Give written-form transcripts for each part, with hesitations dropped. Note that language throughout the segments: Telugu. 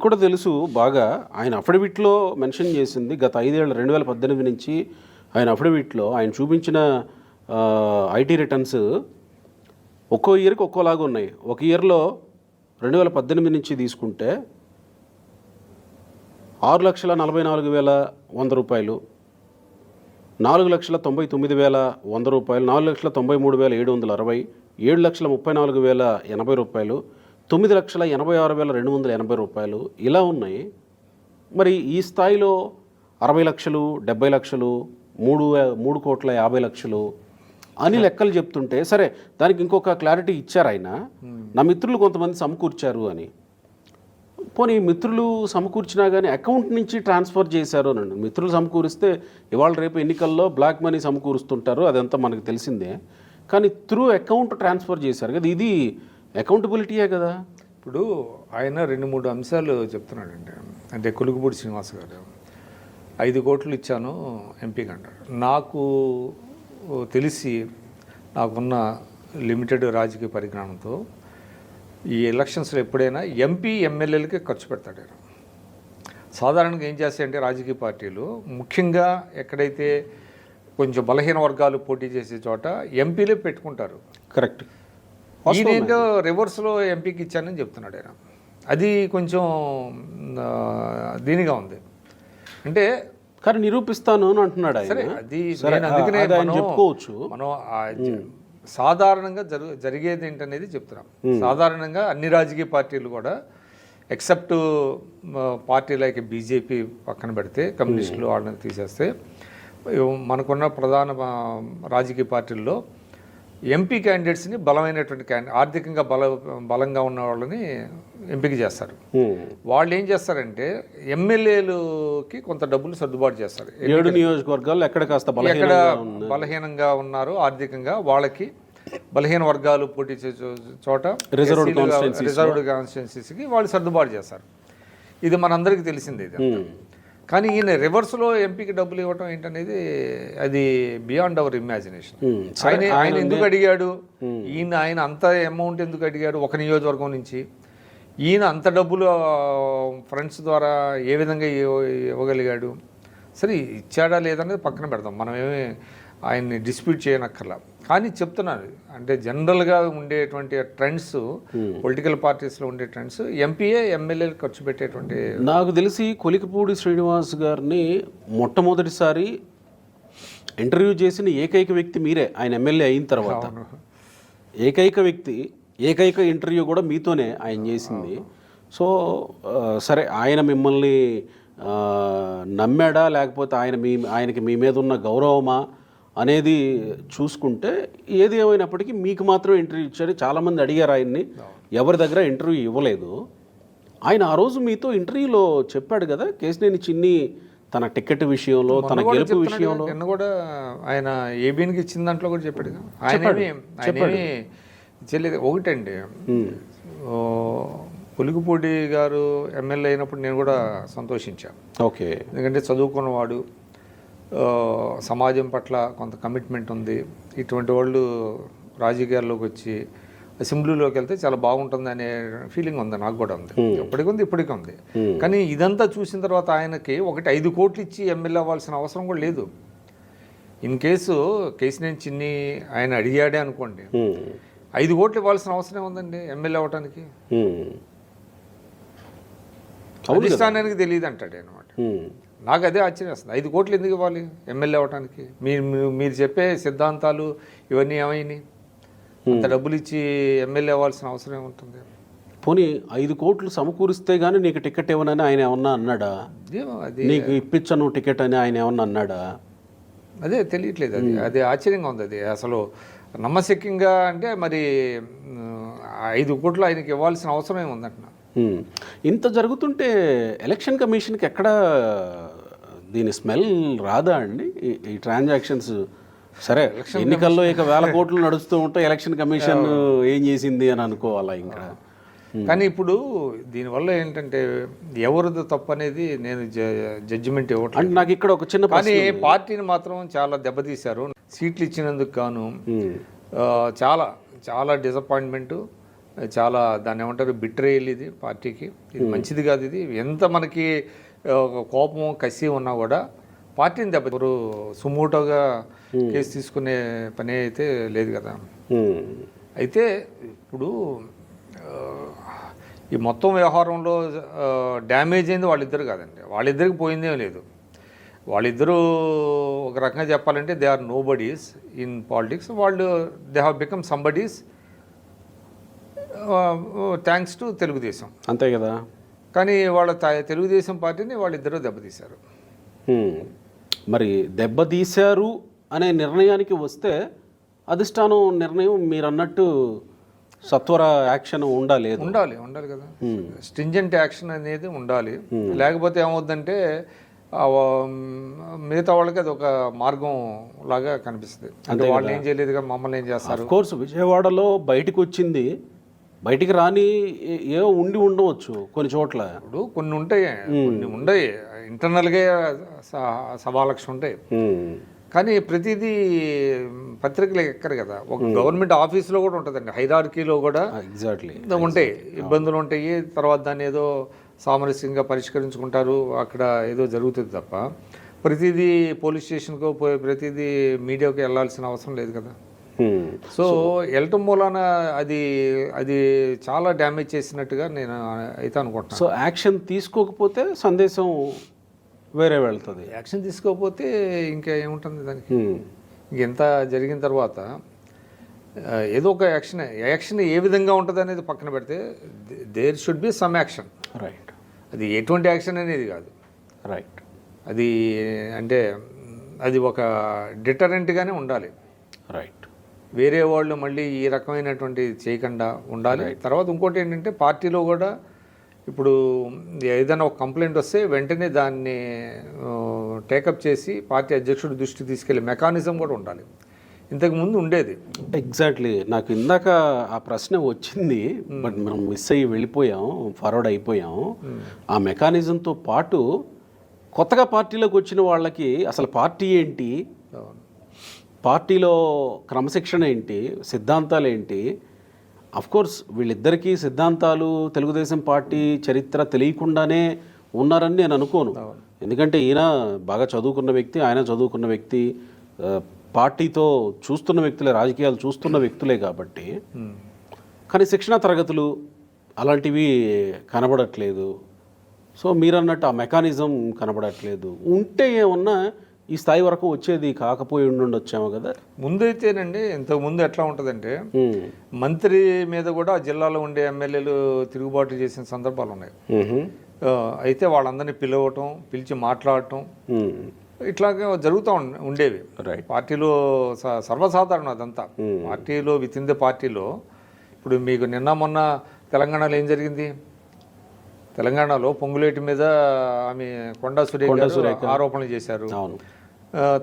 కూడా తెలుసు బాగా. ఆయన అఫిడవిట్లో మెన్షన్ చేసింది గత 5 ఏళ్ళ 2018 నుంచి ఆయన అఫిడవిట్లో ఆయన చూపించిన ఐటీ రిటర్న్స్ ఒక్కో ఇయర్కి ఒక్కోలాగా ఉన్నాయి. ఒక ఇయర్లో 2018 నుంచి తీసుకుంటే 6,44,100 రూపాయలు, 4,99,100 రూపాయలు, 4,93,760, 7,34,080 రూపాయలు, 9,86,280 రూపాయలు ఇలా ఉన్నాయి. మరి ఈ స్థాయిలో 60 లక్షలు, 70 లక్షలు, 3,50,00,000 అని లెక్కలు చెప్తుంటే, సరే దానికి ఇంకొక క్లారిటీ ఇచ్చారు ఆయన, నా మిత్రులు కొంతమంది సమకూర్చారు అని. పోనీ మిత్రులు సమకూర్చినా కానీ అకౌంట్ నుంచి ట్రాన్స్ఫర్ చేశారు అనండి. మిత్రులు సమకూరిస్తే ఇవాళ రేపు ఎన్నికల్లో బ్లాక్ మనీ సమకూరుస్తుంటారు, అదంతా మనకు తెలిసిందే. కానీ త్రూ అకౌంట్ ట్రాన్స్ఫర్ చేశారు కదా, ఇది అకౌంటబిలిటీయే కదా. ఇప్పుడు ఆయన 2-3 అంశాలు చెప్తున్నాడండి. అంటే కులుగుపూడి శ్రీనివాస్ గారు 5 కోట్లు ఇచ్చాను ఎంపీకి అంటారు. నాకు తెలిసి నాకున్న లిమిటెడ్ రాజకీయ పరిజ్ఞానంతో ఈ ఎలక్షన్స్లో ఎప్పుడైనా ఎంపీ ఎమ్మెల్యేలకే ఖర్చు పెడతాడు ఆయన. సాధారణంగా ఏం చేస్తాయంటే రాజకీయ పార్టీలు ముఖ్యంగా ఎక్కడైతే కొంచెం బలహీన వర్గాలు పోటీ చేసే చోట ఎంపీలే పెట్టుకుంటారు. కరెక్ట్. ఈయనేంటో రివర్స్లో ఎంపీకి ఇచ్చానని చెప్తున్నాడు ఆయన. అది కొంచెం దీనిగా ఉంది. అంటే కానీ నిరూపిస్తాను అని అంటున్నాడు ఆయన. సరే, అది అందుకనే చెప్పుకోవచ్చు. మనం సాధారణంగా జరిగేది ఏంటనేది చెప్తున్నాం. సాధారణంగా అన్ని రాజకీయ పార్టీలు కూడా ఎక్సెప్ట్ పార్టీ లైక్ బీజేపీ పక్కన పెడితే, కమ్యూనిస్టులు వాళ్ళని తీసేస్తే, మనకున్న ప్రధాన రాజకీయ పార్టీల్లో ఎంపీ క్యాండిడేట్స్ని బలమైనటువంటి ఆర్థికంగా బలంగా ఉన్న వాళ్ళని ఎంపిక చేస్తారు. వాళ్ళు ఏం చేస్తారంటే ఎమ్మెల్యేలకి కొంత డబ్బులు సర్దుబాటు చేస్తారు. 7 నియోజకవర్గాల్లో ఎక్కడ బలహీనంగా ఉన్నారో ఆర్థికంగా, వాళ్ళకి బలహీన వర్గాలు పోటీ చేసే చోట రిజర్వ్డ్ కాన్స్టిట్యున్సీస్కి వాళ్ళు సర్దుబాటు చేస్తారు. ఇది మనందరికీ తెలిసిందే. ఇది కానీ ఈయన రివర్స్లో ఎంపీకి డబ్బులు ఇవ్వటం ఏంటనేది అది బియాండ్ అవర్ ఇమాజినేషన్. ఆయన ఎందుకు అడిగాడు, ఆయన అంత అమౌంట్ ఎందుకు అడిగాడు ఒక నియోజకవర్గం నుంచి, ఈయన అంత డబ్బులు ఫ్రెండ్స్ ద్వారా ఏ విధంగా ఇవ్వగలిగాడు, సరే ఇచ్చాడా లేదనేది పక్కన పెడదాం, మనం ఏమి ఆయన్ని డిస్ప్యూట్ చేయనక్కర్లా. కానీ చెప్తున్నాను, అంటే జనరల్గా ఉండేటువంటి ట్రెండ్స్, పొలిటికల్ పార్టీస్లో ఉండే ట్రెండ్స్ ఎంపీఏ ఎమ్మెల్యేలు ఖర్చు పెట్టేటువంటి. నాకు తెలిసి కొలికపూడి శ్రీనివాస్ గారిని మొట్టమొదటిసారి ఇంటర్వ్యూ చేసిన ఏకైక వ్యక్తి మీరే, ఆయన ఎమ్మెల్యే అయిన తర్వాత. ఏకైక వ్యక్తి, ఏకైక ఇంటర్వ్యూ కూడా మీతోనే ఆయన చేసింది. సో సరే, ఆయన మిమ్మల్ని నమ్మాడా లేకపోతే ఆయనకి మీ మీద ఉన్న గౌరవమా అనేది చూసుకుంటే, ఏది ఏమైనప్పటికీ మీకు మాత్రం ఇంటర్వ్యూ ఇచ్చారు. చాలామంది అడిగారు ఆయన్ని, ఎవరి దగ్గర ఇంటర్వ్యూ ఇవ్వలేదు. ఆయన ఆ రోజు మీతో ఇంటర్వ్యూలో చెప్పాడు కదా, కేశినేని చిన్ని తన టికెట్ విషయంలో, తన గెలుపు విషయంలో. నిన్న కూడా ఆయన ఏబీఎన్కి ఇచ్చిన దాంట్లో కూడా చెప్పాడు. ఆయన చెల్లి ఒకటండి, పులిగిపూడి గారు ఎమ్మెల్యే అయినప్పుడు నేను కూడా సంతోషించాను. ఓకే, ఎందుకంటే చదువుకున్నవాడు, సమాజం పట్ల కొంత కమిట్మెంట్ ఉంది. ఇటువంటి వాళ్ళు రాజకీయాల్లోకి వచ్చి అసెంబ్లీలోకి వెళ్తే చాలా బాగుంటుంది అనే ఫీలింగ్ ఉంది, నాకు కూడా ఉంది, ఎప్పటికీ ఉంది, ఇప్పటికీ ఉంది. కానీ ఇదంతా చూసిన తర్వాత ఆయనకి 5 కోట్లు ఇచ్చి ఎమ్మెల్యే అవ్వాల్సిన అవసరం కూడా లేదు. ఇన్ కేసు కేశినేని చిన్ని ఆయన అడిగాడే అనుకోండి, 5 కోట్లు ఇవ్వాల్సిన అవసరం ఉందండి ఎమ్మెల్యే అవ్వటానికి. అధిష్టానానికి తెలియదు అంటాడు అనమాట. నాకు అదే ఆశ్చర్యం వస్తుంది, 5 కోట్లు ఎందుకు ఇవ్వాలి ఎమ్మెల్యే అవ్వటానికి? మీరు చెప్పే సిద్ధాంతాలు ఇవన్నీ ఏమైనాయి? అంత డబ్బులు ఇచ్చి ఎమ్మెల్యే అవ్వాల్సిన అవసరం ఏముంటుంది? పోనీ 5 కోట్లు సమకూరిస్తే కానీ నీకు టికెట్ ఇవ్వనని ఆయన ఏమన్నా అన్నాడా? నీకు ఇప్పించను టికెట్ అని ఆయన ఏమన్నా అన్నాడా? అదే తెలియట్లేదు. అది ఆశ్చర్యంగా ఉంది. అది అసలు నమ్మశక్యంగా అంటే మరి 5 కోట్లు ఆయనకి ఇవ్వాల్సిన అవసరం ఏముందంటున్నా. ఇంత జరుగుతుంటే ఎలక్షన్ కమిషన్కి ఎక్కడ దీని స్మెల్ రాదా అండి ఈ ట్రాన్సాక్షన్స్? సరే, ఎన్నికల్లో ఇక 1000 కోట్లు నడుస్తూ ఉంటే ఎలక్షన్ కమిషన్ ఏం చేసింది అని అనుకోవాలా ఇంకా. కానీ ఇప్పుడు దీనివల్ల ఏంటంటే ఎవరిది తప్పు అనేది నేను జడ్జిమెంట్ ఇవ్వట్లేదు. నాకు ఇక్కడ ఒక చిన్న, కానీ పార్టీని మాత్రం చాలా దెబ్బతీశారు. సీట్లు ఇచ్చినందుకు గాను చాలా చాలా డిసప్పాయింట్మెంటు. చాలా దాన్ని ఏమంటారు బిట్రేయల్ ఇది పార్టీకి. ఇది మంచిది కాదు. ఇది ఎంత మనకి కోపం కసి ఉన్నా కూడా పార్టీని దెబ్బరు సుమూటోగా కేసు తీసుకునే పని అయితే లేదు కదా. అయితే ఇప్పుడు ఈ మొత్తం వ్యవహారంలో డ్యామేజ్ అయింది వాళ్ళిద్దరు కాదండి, వాళ్ళిద్దరికి పోయిందేం లేదు. వాళ్ళిద్దరూ ఒక రకంగా చెప్పాలంటే they are nobodies in politics. వాళ్ళు they have become somebodies thanks to Telugu Desam, అంతే కదా. కానీ వాళ్ళ తెలుగుదేశం పార్టీని వాళ్ళిద్దరూ దెబ్బతీశారు. మరి దెబ్బతీశారు అనే నిర్ణయానికి వస్తే అధిష్టానం నిర్ణయం మీరు అన్నట్టు సత్వర యాక్షన్ ఉండాలి కదా. స్ట్రింజెంట్ యాక్షన్ అనేది ఉండాలి. లేకపోతే ఏమవుద్దంటే మిగతా వాళ్ళకి అది ఒక మార్గం లాగా కనిపిస్తుంది. అంటే వాళ్ళు ఏం చేయలేదుగా మమ్మల్ని ఏం చేస్తారు. కోర్స్ విజయవాడలో బయటకు వచ్చింది, బయటికి రాని ఏవో ఉండవచ్చు కొన్ని చోట్ల. ఇప్పుడు కొన్ని ఉంటాయి ఇంటర్నల్గా సవాలక్ష ఉంటాయి. కానీ ప్రతిదీ పత్రికలు ఎక్కరు కదా. ఒక గవర్నమెంట్ ఆఫీస్లో కూడా ఉంటుందండి, హైరార్కీలో కూడా ఎగ్జాక్ట్లీ ఉంటాయి, ఇబ్బందులు ఉంటాయి. తర్వాత దాన్ని ఏదో సామరస్యంగా పరిష్కరించుకుంటారు, అక్కడ ఏదో జరుగుతుంది తప్ప ప్రతిదీ పోలీస్ స్టేషన్కో ప్రతిదీ మీడియాకి వెళ్ళాల్సిన అవసరం లేదు కదా. సో వెళ్ళటం మూలాన అది చాలా డ్యామేజ్ చేసినట్టుగా నేను అయితే అనుకుంటున్నాను. సో యాక్షన్ తీసుకోకపోతే సందేశం వేరే వెళ్తుంది, యాక్షన్ తీసుకోకపోతే ఇంకా ఏముంటుంది దానికి. ఇంకెంత జరిగిన తర్వాత ఏదో ఒక యాక్షన్ ఏ విధంగా ఉంటుంది అనేది పక్కన పెడితే there should be some action. Right. అది ఎటువంటి యాక్షన్ అనేది కాదు. రైట్. అది అంటే అది ఒక డిటరెంట్గానే ఉండాలి. రైట్. వేరే వాళ్ళు మళ్ళీ ఈ రకమైనటువంటి చేయకుండా ఉండాలి. తర్వాత ఇంకోటి ఏంటంటే పార్టీలో కూడా ఇప్పుడు ఏదైనా ఒక కంప్లైంట్ వస్తే వెంటనే దాన్ని టేకప్ చేసి పార్టీ అధ్యక్షుడి దృష్టికి తీసుకెళ్లే మెకానిజం కూడా ఉండాలి. ఇంతకుముందు ఉండేది. ఎగ్జాక్ట్లీ. నాకు ఇందాక ఆ ప్రశ్న వచ్చింది, బట్ మనం మిస్ అయ్యి వెళ్ళిపోయాం, ఫార్వర్డ్ అయిపోయాం. ఆ మెకానిజంతో పాటు కొత్తగా పార్టీలోకి వచ్చిన వాళ్ళకి అసలు పార్టీ ఏంటి, పార్టీలో క్రమశిక్షణ ఏంటి, సిద్ధాంతాలు ఏంటి. కోర్స్ వీళ్ళిద్దరికీ సిద్ధాంతాలు తెలుగుదేశం పార్టీ చరిత్ర తెలియకుండానే ఉన్నారని నేను అనుకోను. ఎందుకంటే ఈయన బాగా చదువుకున్న వ్యక్తి, ఆయన చదువుకున్న వ్యక్తి, పార్టీతో చూస్తున్న వ్యక్తులే, రాజకీయాలు చూస్తున్న వ్యక్తులే కాబట్టి. కానీ శిక్షణా తరగతులు అలాంటివి కనబడట్లేదు. సో మీరన్నట్టు ఆ మెకానిజం కనబడట్లేదు. ఉంటే ఏమన్నా ఈ స్థాయి వరకు వచ్చేది కాకపోయి ఉండొచ్చాము కదా. ముందైతేనండి, ఇంతకుముందు ఎట్లా ఉంటుందంటే మంత్రి మీద కూడా ఆ జిల్లాలో ఉండే ఎమ్మెల్యేలు తిరుగుబాటు చేసిన సందర్భాలు ఉన్నాయి. అయితే వాళ్ళందరినీ పిలిచి మాట్లాడటం ఇట్లాగా జరుగుతూ ఉండేవి. పార్టీలో సర్వసాధారణం అదంతా. పార్టీలో విత్ ఇన్ ద పార్టీలో ఇప్పుడు మీకు నిన్న మొన్న తెలంగాణలో ఏం జరిగింది? తెలంగాణలో పొంగులేటి మీద ఆమె కొండా సురేఖ ఆరోపణలు చేశారు.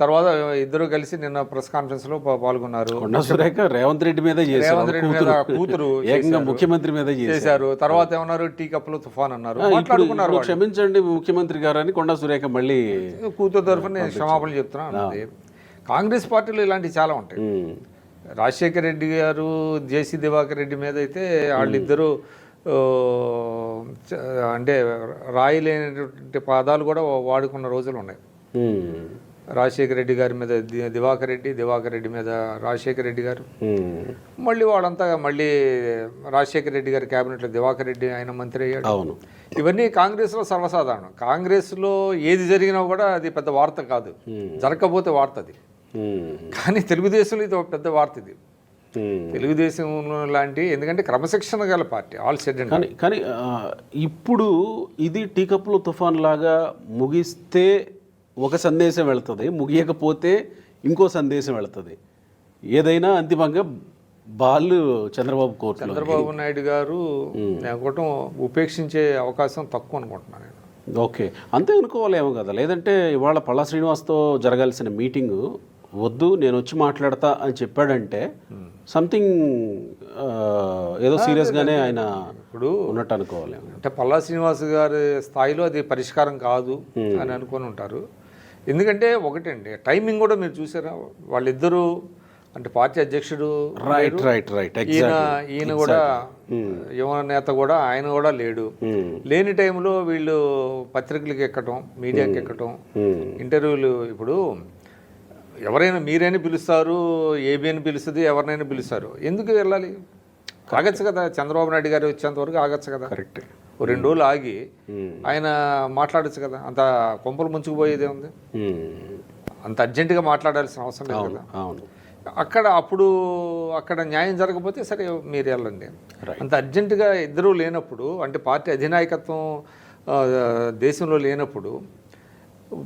తర్వాత ఇద్దరు కలిసి నిన్న ప్రెస్ కాన్ఫరెన్స్ లో పాల్గొన్నారు. రేవంత్ రెడ్డి మీద కూతురు ముఖ్యమంత్రి మీద చేశారు. తర్వాత ఏమన్నారు? టీ కప్పులో తుఫాన్ అన్నారు. మాట్లాడుకున్నారు. క్షమించండి ముఖ్యమంత్రి గారు అని కొండా సురేఖ మళ్ళీ కూతురు తరఫున నేను క్షమాపణలు చెప్తున్నాను. కాంగ్రెస్ పార్టీలో ఇలాంటివి చాలా ఉంటాయి. రాజశేఖర రెడ్డి గారు, జేసీ దివాకర్ రెడ్డి మీద అయితే వాళ్ళిద్దరూ అంటే రాయలేనటువంటి పదాలు కూడా వాడుకున్న రోజులు ఉన్నాయి. రాజశేఖర రెడ్డి గారి మీద దివాకర్ రెడ్డి మీద రాజశేఖర రెడ్డి గారు, మళ్ళీ వాళ్ళంతా మళ్ళీ రాజశేఖర రెడ్డి గారి క్యాబినెట్లో దివాకర్ రెడ్డి ఆయన మంత్రి అయ్యాడు. ఇవన్నీ కాంగ్రెస్లో సర్వసాధారణం. కాంగ్రెస్లో ఏది జరిగినా కూడా అది పెద్ద వార్త కాదు, జరగకపోతే వార్త అది. కానీ తెలుగుదేశంలో ఇది ఒక పెద్ద వార్త. ఇది తెలుగుదేశం లాంటి, ఎందుకంటే క్రమశిక్షణ గల పార్టీ ఆల్ సెడ్. కానీ ఇప్పుడు ఇది టీ కప్పులో తుఫాన్ లాగా ముగిస్తే ఒక సందేశం వెళ్తుంది, ముగియకపోతే ఇంకో సందేశం వెళ్తుంది. ఏదైనా అంతిమంగా బాల్ చంద్రబాబు నాయుడు గారు అనుకోవటం ఉపేక్షించే అవకాశం తక్కువ అనుకుంటున్నాను నేను. ఓకే, అంతే అనుకోవాలేమో కదా. లేదంటే ఇవాళ పల్లా శ్రీనివాస్తో జరగాల్సిన మీటింగు వద్దు నేను వచ్చి మాట్లాడతా అని చెప్పాడంటే సంథింగ్ ఏదో సీరియస్గానే ఆయన ఇప్పుడు ఉన్నట్టు అనుకోవాలి. అంటే పల్లా శ్రీనివాస్ గారి స్థాయిలో అది పరిష్కారం కాదు అని అనుకొని ఉంటారు. ఎందుకంటే ఒకటండి, టైమింగ్ కూడా మీరు చూసారా, వాళ్ళిద్దరూ అంటే పార్టీ అధ్యక్షుడు రైట్ ఈయన కూడా యువ నేత కూడా ఆయన కూడా లేడు. లేని టైంలో వీళ్ళు పత్రికలకు ఎక్కటం, మీడియాకి ఎక్కటం, ఇంటర్వ్యూలు. ఇప్పుడు ఎవరైనా మీరైనా పిలుస్తారు, ఏబిఎన్ పిలుస్తుంది, ఎవరినైనా పిలుస్తారు. ఎందుకు వెళ్ళాలి? ఆగచ్చు కదా, చంద్రబాబు నాయుడు గారు వచ్చేంత వరకు ఆగచ్చు కదా. కరెక్ట్. 2 రోజులు ఆగి ఆయన మాట్లాడచ్చు కదా. అంత కొంపలు ముంచుకుపోయేదే ఉంది. అంత అర్జెంటుగా మాట్లాడాల్సిన అవసరం లేదు కదా. అవును. అక్కడ న్యాయం జరగకపోతే సరే మీరు వెళ్ళండి. అంత అర్జెంటుగా ఇద్దరూ లేనప్పుడు, అంటే పార్టీ అధినాయకత్వం దేశంలో లేనప్పుడు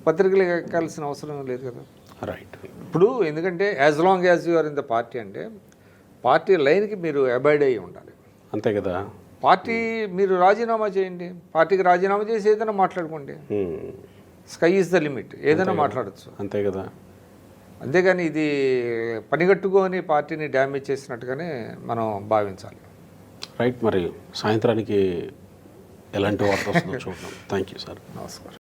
పత్రికలు ఎక్కాల్సిన అవసరం లేదు కదా. రైట్. ఇప్పుడు ఎందుకంటే as long as you are in the party అంటే పార్టీ లైన్కి మీరు అబాయిడ్ అయ్యి ఉండాలి. అంతే కదా. పార్టీ మీరు రాజీనామా చేయండి, పార్టీకి రాజీనామా చేసి ఏదైనా మాట్లాడుకోండి. స్కై ఈజ్ ద లిమిట్, ఏదైనా మాట్లాడచ్చు. అంతే కదా. అంతేగాని ఇది పనిగట్టుకొని పార్టీని డ్యామేజ్ చేసినట్టుగానే మనం భావించాలి. రైట్. మరి సాయంత్రానికి ఎలాంటి వార్త వస్తుందో చూద్దాం. Thank you sir. నమస్కారం.